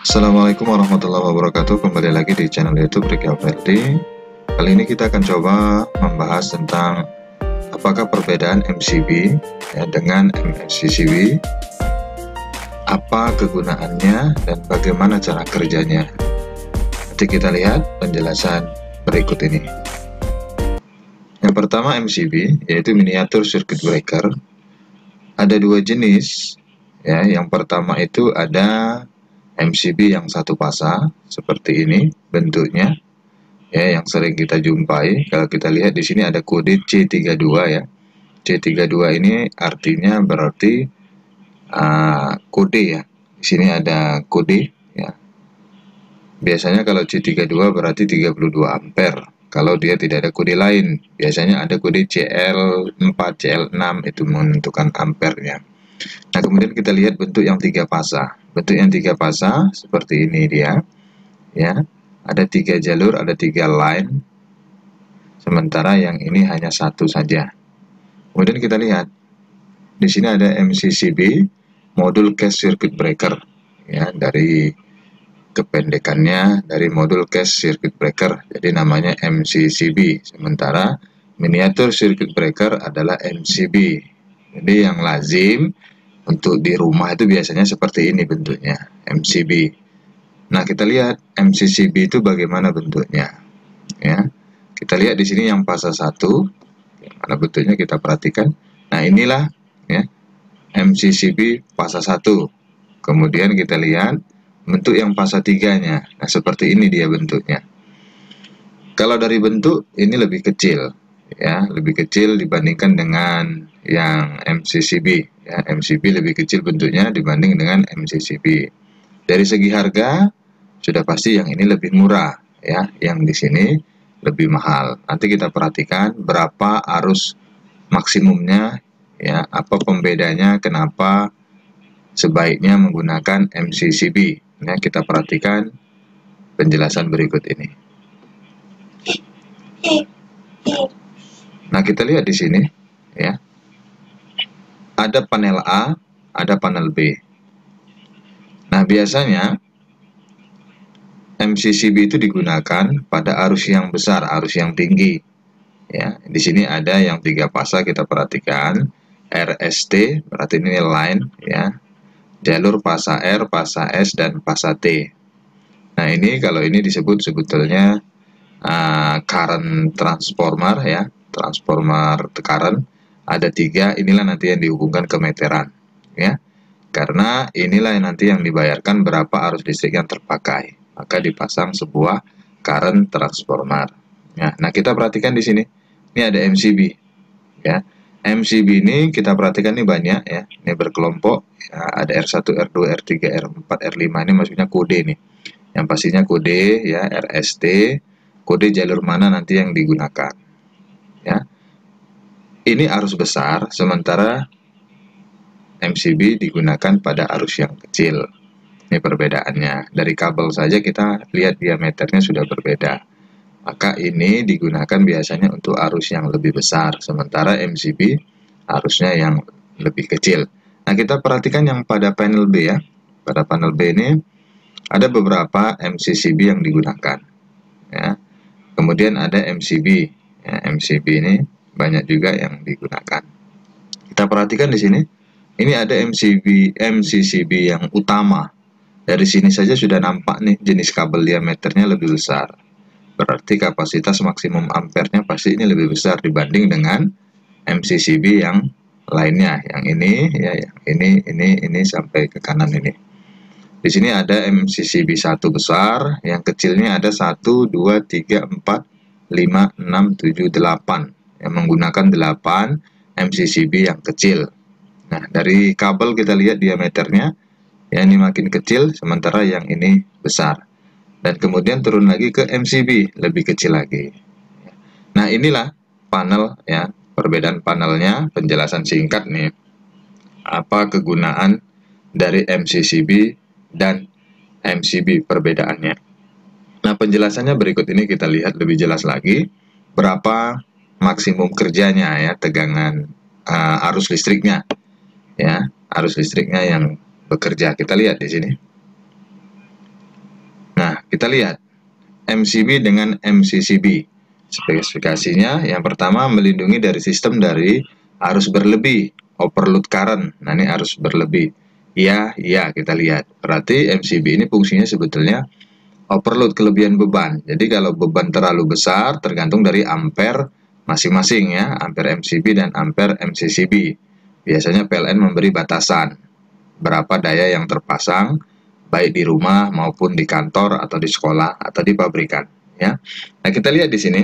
Assalamualaikum warahmatullahi wabarakatuh. Kembali lagi di channel YouTube Ricky Alverdi. Kali ini kita akan coba membahas tentang apakah perbedaan MCB dengan MCCB, apa kegunaannya dan bagaimana cara kerjanya. Nanti kita lihat penjelasan berikut ini. Yang pertama MCB, yaitu miniatur circuit breaker. Ada dua jenis. Yang pertama itu ada MCB yang satu fasa seperti ini bentuknya, yang sering kita jumpai. Kalau kita lihat di sini ada kode C32 ya. C32 ini artinya berarti kode ya. Di sini ada kode ya. Biasanya kalau C32 berarti 32 ampere. Kalau dia tidak ada kode lain, biasanya ada kode CL4, CL6 itu menentukan ampernya. Nah, kemudian kita lihat bentuk yang tiga fasa. Bentuk yang tiga fasa seperti ini dia, ya. Ada tiga jalur, ada tiga line. Sementara yang ini hanya satu saja. Kemudian kita lihat di sini ada MCCB, modul case circuit breaker, ya. Dari kependekannya dari modul case circuit breaker, jadi namanya MCCB. Sementara miniatur circuit breaker adalah MCB. Jadi yang lazim untuk di rumah itu biasanya seperti ini bentuknya, MCB. Nah, kita lihat MCCB itu bagaimana bentuknya. Ya, kita lihat di sini yang fasa 1, mana bentuknya kita perhatikan. Nah, inilah ya MCCB fasa 1. Kemudian kita lihat bentuk yang fasa 3-nya. Nah, seperti ini dia bentuknya. Kalau dari bentuk ini lebih kecil, ya, lebih kecil dibandingkan dengan yang MCCB. Ya, MCB lebih kecil bentuknya dibanding dengan MCCB. Dari segi harga sudah pasti yang ini lebih murah, ya, yang di sini lebih mahal. Nanti kita perhatikan berapa arus maksimumnya, ya, apa pembedanya, kenapa sebaiknya menggunakan MCCB. Ya, kita perhatikan penjelasan berikut ini. Nah, kita lihat di sini, ya. Ada panel A, ada panel B. Nah, biasanya MCCB itu digunakan pada arus yang besar, arus yang tinggi. Ya, di sini ada yang tiga fasa, kita perhatikan. RST, berarti ini line, ya. Jalur fasa R, fasa S, dan fasa T. Nah, ini kalau ini disebut sebetulnya current transformer, ya. Transformer current. Ada 3, inilah nanti yang dihubungkan ke meteran, ya. Karena inilah yang nanti yang dibayarkan berapa arus listrik yang terpakai. Maka dipasang sebuah current transformer. Ya, nah, kita perhatikan di sini. Ini ada MCB, ya. MCB ini kita perhatikan ini banyak, ya. Ini berkelompok, ya, ada R1, R2, R3, R4, R5. Ini maksudnya kode nih. Yang pastinya kode, ya, RST, kode jalur mana nanti yang digunakan, ya. Ini arus besar, sementara MCB digunakan pada arus yang kecil. Ini perbedaannya. Dari kabel saja kita lihat diameternya sudah berbeda. Maka ini digunakan biasanya untuk arus yang lebih besar, sementara MCB arusnya yang lebih kecil. Nah, kita perhatikan yang pada panel B, ya. Pada panel B ini ada beberapa MCCB yang digunakan, ya. Kemudian ada MCB, ya. MCB ini banyak juga yang digunakan. Kita perhatikan di sini, ini ada MCCB yang utama. Dari sini saja sudah nampak nih jenis kabel diameternya lebih besar. Berarti kapasitas maksimum ampernya pasti ini lebih besar dibanding dengan MCCB yang lainnya. Yang ini, ya, yang ini sampai ke kanan ini. Di sini ada MCCB 1 besar, yang kecilnya ada 1, 2, 3, 4, 5, 6, 7, 8. Yang menggunakan 8 MCCB yang kecil. Nah, dari kabel kita lihat diameternya, ya, ini makin kecil, sementara yang ini besar. Dan kemudian turun lagi ke MCB, lebih kecil lagi. Nah, inilah panel, ya, perbedaan panelnya, penjelasan singkat nih. Apa kegunaan dari MCCB dan MCB, perbedaannya. Nah, penjelasannya berikut ini kita lihat lebih jelas lagi. Berapa maksimum kerjanya, ya, tegangan arus listriknya, ya, arus listriknya yang bekerja. Kita lihat di sini. kita lihat MCB dengan MCCB. Spesifikasinya yang pertama melindungi dari sistem dari arus berlebih, overload current. Nah, ini arus berlebih. Ya, kita lihat. Berarti MCB ini fungsinya sebetulnya overload, kelebihan beban. Jadi kalau beban terlalu besar tergantung dari ampere masing-masing ya, ampere MCB dan ampere MCCB. Biasanya PLN memberi batasan berapa daya yang terpasang baik di rumah maupun di kantor atau di sekolah atau di pabrikan ya. Nah, kita lihat di sini.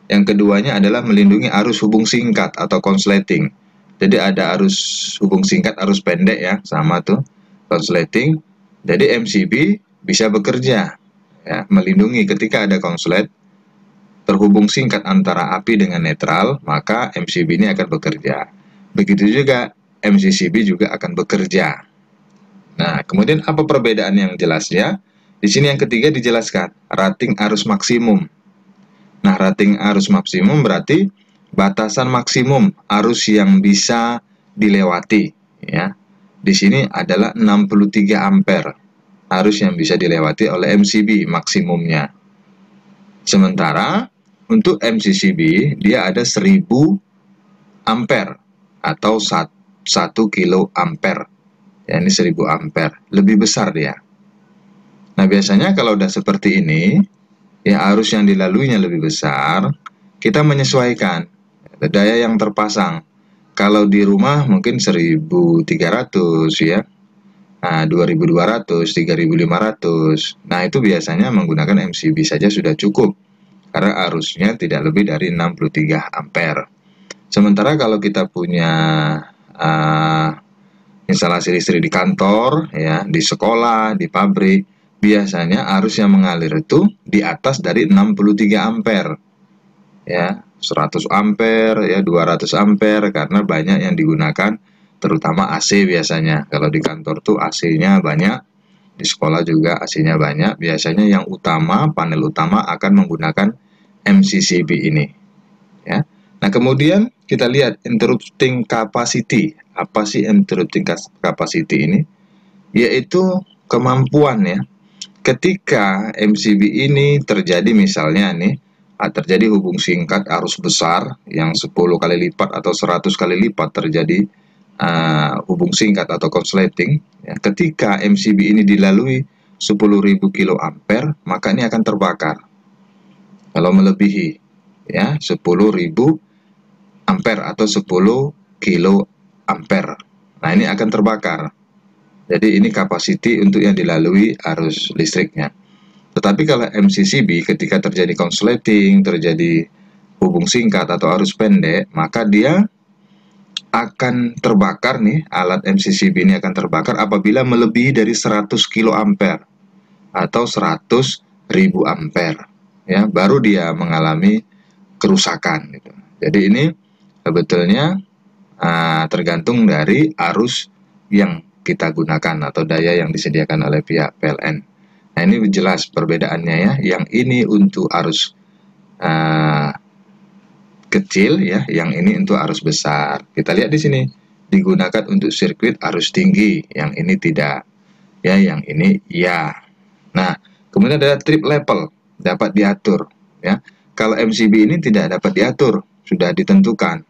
Yang keduanya adalah melindungi arus hubung singkat atau konsleting. Jadi ada arus hubung singkat, arus pendek ya, sama tuh konsleting. Jadi MCB bisa bekerja ya, melindungi ketika ada konslet terhubung singkat antara api dengan netral, maka MCB ini akan bekerja. Begitu juga MCCB juga akan bekerja. Nah, kemudian apa perbedaan yang jelasnya? Di sini yang ketiga dijelaskan, rating arus maksimum. Nah, rating arus maksimum berarti batasan maksimum arus yang bisa dilewati ya. Di sini adalah 63 ampere arus yang bisa dilewati oleh MCB maksimumnya. Sementara untuk MCCB dia ada 1000 ampere atau 1 kilo ampere. Ya, ini 1000 ampere, lebih besar dia. Nah, biasanya kalau udah seperti ini, ya arus yang dilaluinya lebih besar, kita menyesuaikan daya yang terpasang. Kalau di rumah mungkin 1300 ya, nah 2200, 3500. Nah, itu biasanya menggunakan MCB saja sudah cukup, karena arusnya tidak lebih dari 63 ampere. Sementara kalau kita punya instalasi listrik di kantor, ya, di sekolah, di pabrik, biasanya arus yang mengalir itu di atas dari 63 ampere. Ya, 100 ampere, ya 200 ampere, karena banyak yang digunakan, terutama AC biasanya. Kalau di kantor tuh AC-nya banyak, di sekolah juga AC-nya banyak. Biasanya yang utama, panel utama akan menggunakan MCCB ini. Ya. Nah, kemudian kita lihat interrupting capacity. Apa sih interrupting capacity ini? Yaitu kemampuan ya. Ketika MCB ini terjadi misalnya nih, terjadi hubung singkat arus besar yang 10 kali lipat atau 100 kali lipat terjadi hubung singkat atau konsleting ya, ketika MCB ini dilalui 10.000 kilo ampere, maka ini akan terbakar. Kalau melebihi ya 10.000 ampere atau 10 kilo ampere, nah ini akan terbakar. Jadi ini kapasiti untuk yang dilalui arus listriknya. Tetapi kalau MCCB ketika terjadi konsleting, terjadi hubung singkat atau arus pendek, maka dia akan terbakar nih, alat MCCB ini akan terbakar apabila melebihi dari 100 kilo ampere atau 100.000 ampere. Ya, baru dia mengalami kerusakan gitu. Jadi ini sebetulnya tergantung dari arus yang kita gunakan atau daya yang disediakan oleh pihak PLN. Nah, ini jelas perbedaannya ya. Yang ini untuk arus kecil ya, yang ini untuk arus besar. Kita lihat di sini digunakan untuk sirkuit arus tinggi, yang ini tidak. Ya, yang ini ya. Nah, kemudian ada trip level dapat diatur ya. Kalau MCB ini tidak dapat diatur, sudah ditentukan.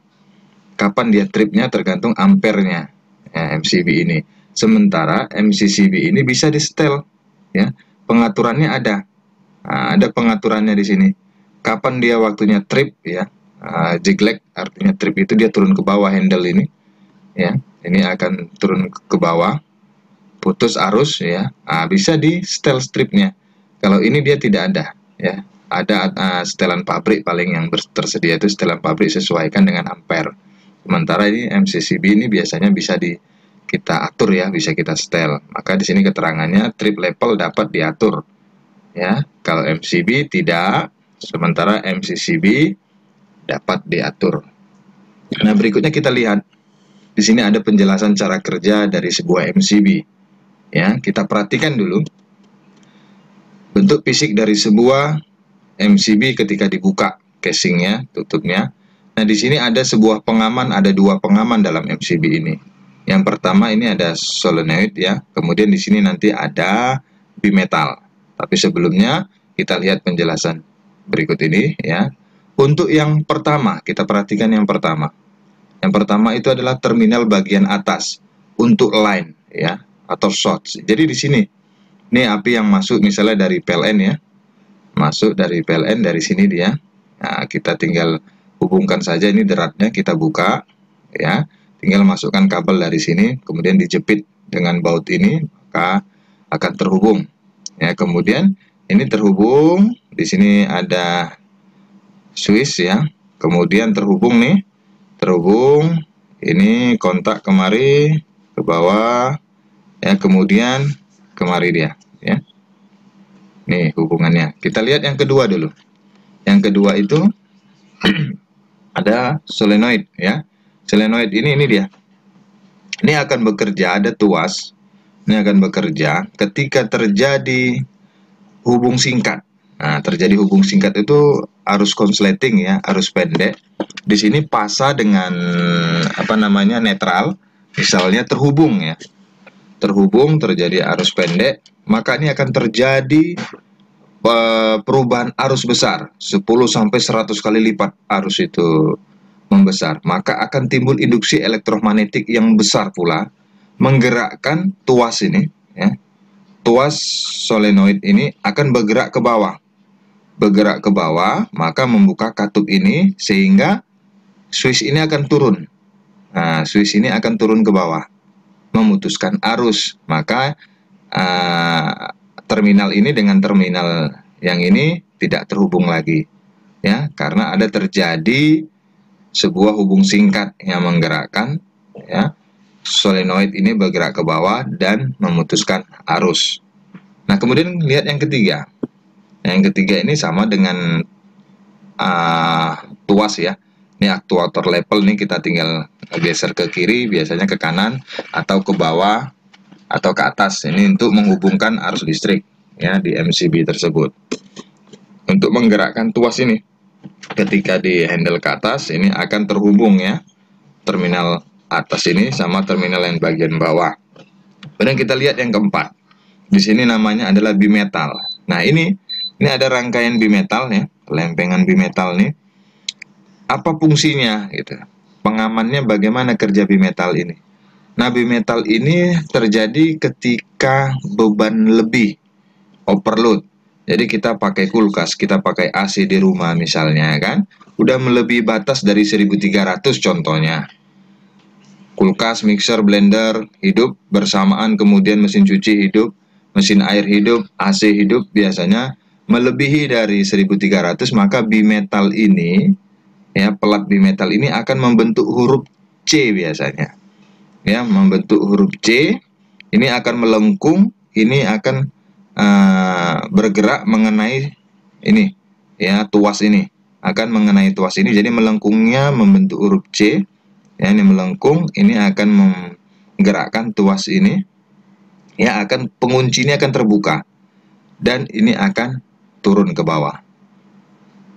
Kapan dia tripnya tergantung ampernya ya, MCB ini. Sementara MCCB ini bisa di setel ya, pengaturannya ada. Nah, ada pengaturannya di sini. Kapan dia waktunya trip ya, zigzag artinya trip itu dia turun ke bawah handle ini ya. Ini akan turun ke bawah, putus arus ya. Bisa di setel stripnya. Kalau ini dia tidak ada ya. Ada setelan pabrik paling yang tersedia itu setelan pabrik sesuaikan dengan ampere. Sementara ini MCCB ini biasanya bisa kita atur ya, bisa kita setel. Maka di sini keterangannya trip level dapat diatur ya. Kalau MCB tidak, sementara MCCB dapat diatur. Nah, berikutnya kita lihat di sini ada penjelasan cara kerja dari sebuah MCB ya. Kita perhatikan dulu bentuk fisik dari sebuah MCB ketika dibuka casingnya, tutupnya. Nah, di sini ada sebuah pengaman, ada dua pengaman dalam MCB ini. Yang pertama ini ada solenoid ya, kemudian di sini nanti ada bimetal. Tapi sebelumnya kita lihat penjelasan berikut ini ya. Untuk yang pertama, kita perhatikan yang pertama. Yang pertama itu adalah terminal bagian atas untuk line ya atau source. Jadi di sini ini api yang masuk misalnya dari PLN ya. Masuk dari PLN dari sini dia. Nah, kita tinggal hubungkan saja ini deratnya, kita buka ya. Tinggal masukkan kabel dari sini, kemudian dijepit dengan baut ini, maka akan terhubung. Ya, kemudian ini terhubung, di sini ada switch ya. Kemudian terhubung nih, terhubung, ini kontak kemari ke bawah ya, kemudian kemari dia ya. Nih hubungannya. Kita lihat yang kedua dulu. Yang kedua itu ada solenoid ya. Solenoid ini dia. Ini akan bekerja, ada tuas. Ini akan bekerja ketika terjadi hubung singkat. Nah, terjadi hubung singkat itu arus konsleting ya, arus pendek. Di sini pasa dengan apa namanya netral, misalnya terhubung ya. Terhubung terjadi arus pendek, maka ini akan terjadi perubahan arus besar 10 sampai 100 kali lipat arus itu membesar, maka akan timbul induksi elektromagnetik yang besar pula menggerakkan tuas ini ya. Tuas solenoid ini akan bergerak ke bawah. Bergerak ke bawah, maka membuka katup ini sehingga switch ini akan turun. Nah, switch ini akan turun ke bawah, memutuskan arus. Maka terminal ini dengan terminal yang ini tidak terhubung lagi ya, karena ada terjadi sebuah hubung singkat yang menggerakkan ya, solenoid ini bergerak ke bawah dan memutuskan arus. Nah, kemudian lihat yang ketiga. Yang ketiga ini sama dengan tuas ya. Ini aktuator level, nih kita tinggal geser ke kiri, biasanya ke kanan atau ke bawah atau ke atas. Ini untuk menghubungkan arus listrik ya di MCB tersebut. Untuk menggerakkan tuas ini, ketika di handle ke atas ini akan terhubung ya, terminal atas ini sama terminal yang bagian bawah. Kemudian kita lihat yang keempat. Di sini namanya adalah bimetal. Nah, ini ada rangkaian bimetal ya, lempengan bimetal nih. Apa fungsinya gitu? Pengamannya bagaimana kerja bimetal ini? Nah, bimetal ini terjadi ketika beban lebih, overload. Jadi kita pakai kulkas, kita pakai AC di rumah misalnya kan, udah melebihi batas dari 1300 contohnya. Kulkas, mixer, blender hidup bersamaan, kemudian mesin cuci hidup, mesin air hidup, AC hidup, biasanya melebihi dari 1300, maka bimetal ini ya, pelat bimetal ini akan membentuk huruf C biasanya. Ya, membentuk huruf C, ini akan melengkung, ini akan bergerak mengenai ini ya, tuas ini akan mengenai tuas ini, jadi melengkungnya membentuk huruf C ya, ini melengkung, ini akan menggerakkan tuas ini ya, akan pengunci ini akan terbuka dan ini akan turun ke bawah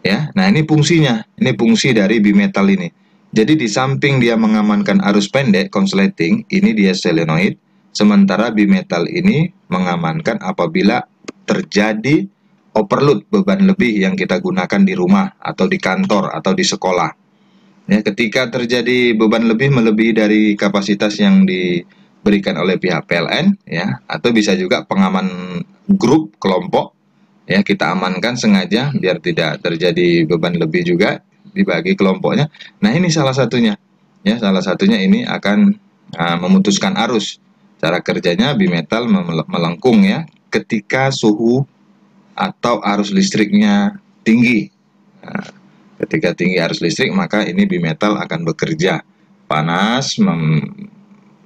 ya. Nah, ini fungsinya, ini fungsi dari bimetal ini. Jadi di samping dia mengamankan arus pendek konsleting, ini dia solenoid. Sementara bimetal ini mengamankan apabila terjadi overload, beban lebih yang kita gunakan di rumah atau di kantor atau di sekolah. Ya, ketika terjadi beban lebih melebihi dari kapasitas yang diberikan oleh pihak PLN ya, atau bisa juga pengaman grup kelompok ya, kita amankan sengaja biar tidak terjadi beban lebih juga dibagi kelompoknya. Nah, ini salah satunya ya, salah satunya ini akan memutuskan arus. Cara kerjanya bimetal melengkung ya ketika suhu atau arus listriknya tinggi. Nah, ketika tinggi arus listrik, maka ini bimetal akan bekerja panas,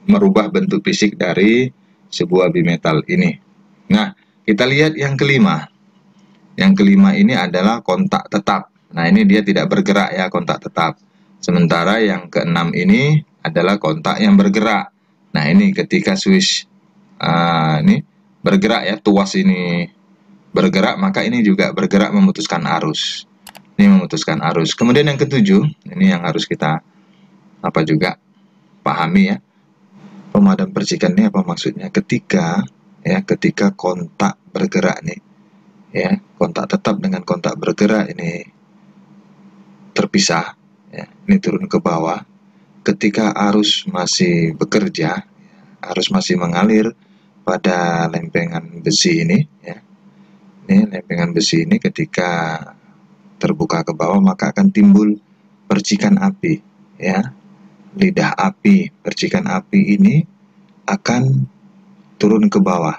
merubah bentuk fisik dari sebuah bimetal ini. Nah, kita lihat yang kelima. Yang kelima ini adalah kontak tetap. Nah, ini dia tidak bergerak ya, kontak tetap. Sementara yang keenam ini adalah kontak yang bergerak. Nah, ini ketika switch ini bergerak ya, tuas ini bergerak, maka ini juga bergerak memutuskan arus. Ini memutuskan arus. Kemudian yang ketujuh, ini yang harus kita juga pahami ya. Pemadam percikan ini apa maksudnya? Ketika kontak bergerak nih. ya, kontak tetap dengan kontak bergerak ini terpisah, ya, ini turun ke bawah. Ketika arus masih bekerja, arus masih mengalir pada lempengan besi ini, ya, ini lempengan besi ini ketika terbuka ke bawah maka akan timbul percikan api, ya, lidah api. Percikan api ini akan turun ke bawah,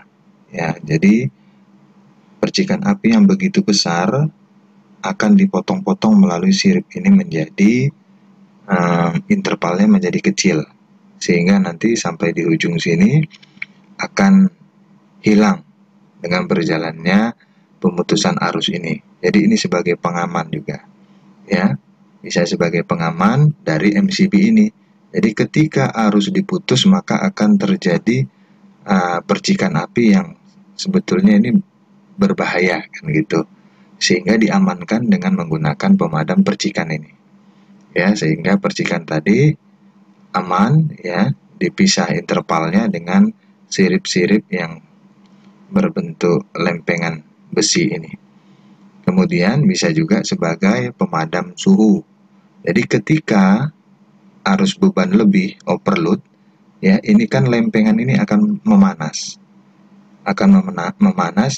ya. Jadi percikan api yang begitu besar akan dipotong-potong melalui sirip ini menjadi intervalnya menjadi kecil, sehingga nanti sampai di ujung sini akan hilang dengan berjalannya pemutusan arus ini. Jadi ini sebagai pengaman juga, ya, bisa sebagai pengaman dari MCB ini. Jadi ketika arus diputus maka akan terjadi percikan api yang sebetulnya ini berbahaya, kan gitu, sehingga diamankan dengan menggunakan pemadam percikan ini, ya, sehingga percikan tadi aman, ya, dipisah intervalnya dengan sirip-sirip yang berbentuk lempengan besi ini. Kemudian bisa juga sebagai pemadam suhu. Jadi ketika arus beban lebih, overload, ya, ini kan lempengan ini akan memanas,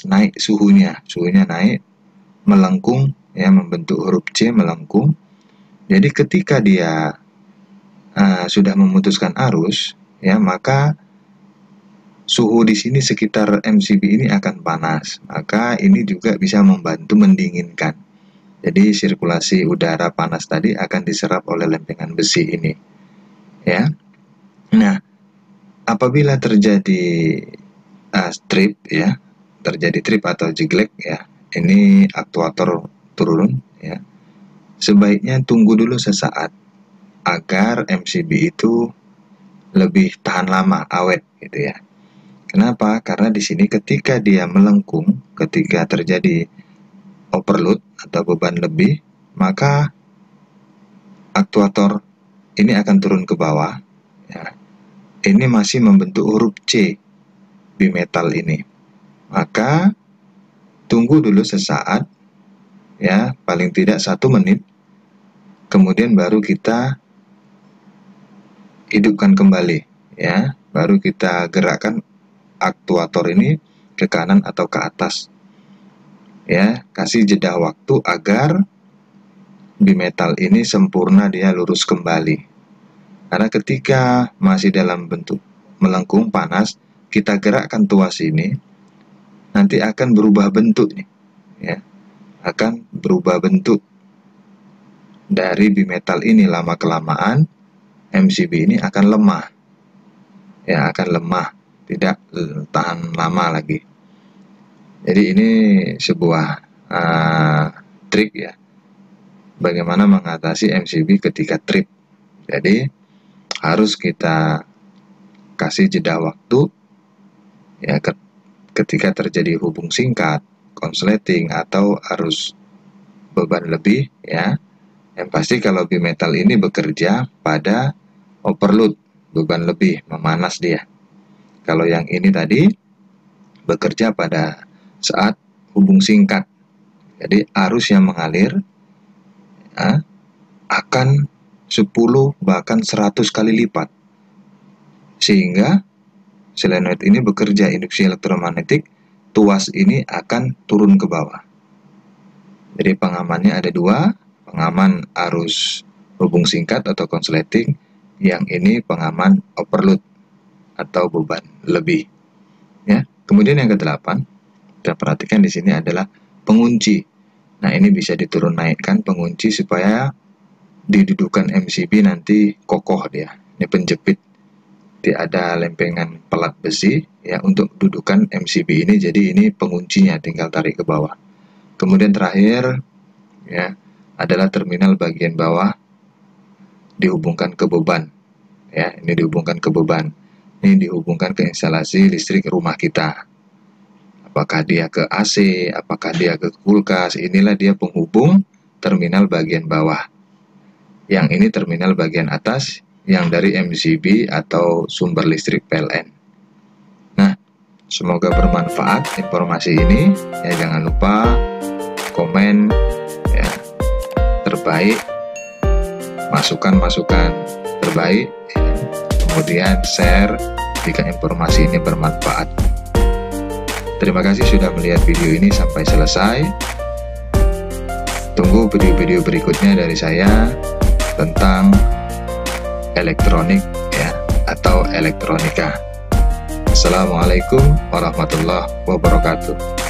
naik suhunya naik, melengkung, ya, membentuk huruf C, melengkung. Jadi ketika dia sudah memutuskan arus, ya, maka suhu di sini sekitar MCB ini akan panas, maka ini juga bisa membantu mendinginkan. Jadi sirkulasi udara panas tadi akan diserap oleh lempengan besi ini, ya. Nah, apabila terjadi trip, ya, terjadi trip atau jeglek, ya, ini aktuator turun, ya, sebaiknya tunggu dulu sesaat agar MCB itu lebih tahan lama, awet, gitu, ya. Kenapa? Karena di sini ketika dia melengkung, ketika terjadi overload atau beban lebih, maka aktuator ini akan turun ke bawah, ya. Ini masih membentuk huruf C bimetal ini. Maka tunggu dulu sesaat, ya, paling tidak 1 menit, kemudian baru kita hidupkan kembali, ya, baru kita gerakkan aktuator ini ke kanan atau ke atas, ya, kasih jeda waktu agar bimetal ini sempurna dia lurus kembali. Karena ketika masih dalam bentuk melengkung panas, kita gerakkan tuas ini, nanti akan berubah bentuk nih, ya, akan berubah bentuk dari bimetal ini. Lama kelamaan MCB ini akan lemah, ya, akan lemah, tidak tahan lama lagi. Jadi ini sebuah trik, ya, bagaimana mengatasi MCB ketika trip. Jadi harus kita kasih jeda waktu, ya, ketika terjadi hubung singkat, konsleting, atau arus beban lebih, ya. Yang pasti kalau bimetal ini bekerja pada overload, beban lebih, memanas dia. Kalau yang ini tadi bekerja pada saat hubung singkat. Jadi arus yang mengalir, ya, akan 10 bahkan 100 kali lipat, sehingga solenoid ini bekerja induksi elektromagnetik, tuas ini akan turun ke bawah. Jadi pengamannya ada 2, pengaman arus hubung singkat atau konsleting, yang ini pengaman overload atau beban lebih, ya. Kemudian yang ke-8, kita perhatikan di sini adalah pengunci. Nah, ini bisa diturun naikkan pengunci supaya didudukan MCB nanti kokoh dia. Ini penjepit, ada lempengan pelat besi, ya, untuk dudukan MCB ini. Jadi ini penguncinya, tinggal tarik ke bawah. Kemudian terakhir, ya, adalah terminal bagian bawah dihubungkan ke beban, ya. Ini dihubungkan ke beban, ini dihubungkan ke instalasi listrik rumah kita. Apakah dia ke AC, apakah dia ke kulkas, inilah dia penghubung terminal bagian bawah. Yang ini terminal bagian atas yang dari MCB atau sumber listrik PLN. Nah, Semoga bermanfaat informasi ini ya. Jangan lupa komen ya terbaik, masukan-masukan terbaik ya. Kemudian share jika informasi ini bermanfaat. Terima kasih sudah melihat video ini sampai selesai. Tunggu video-video berikutnya dari saya tentang elektronik ya atau elektronika. Assalamualaikum warahmatullahi wabarakatuh.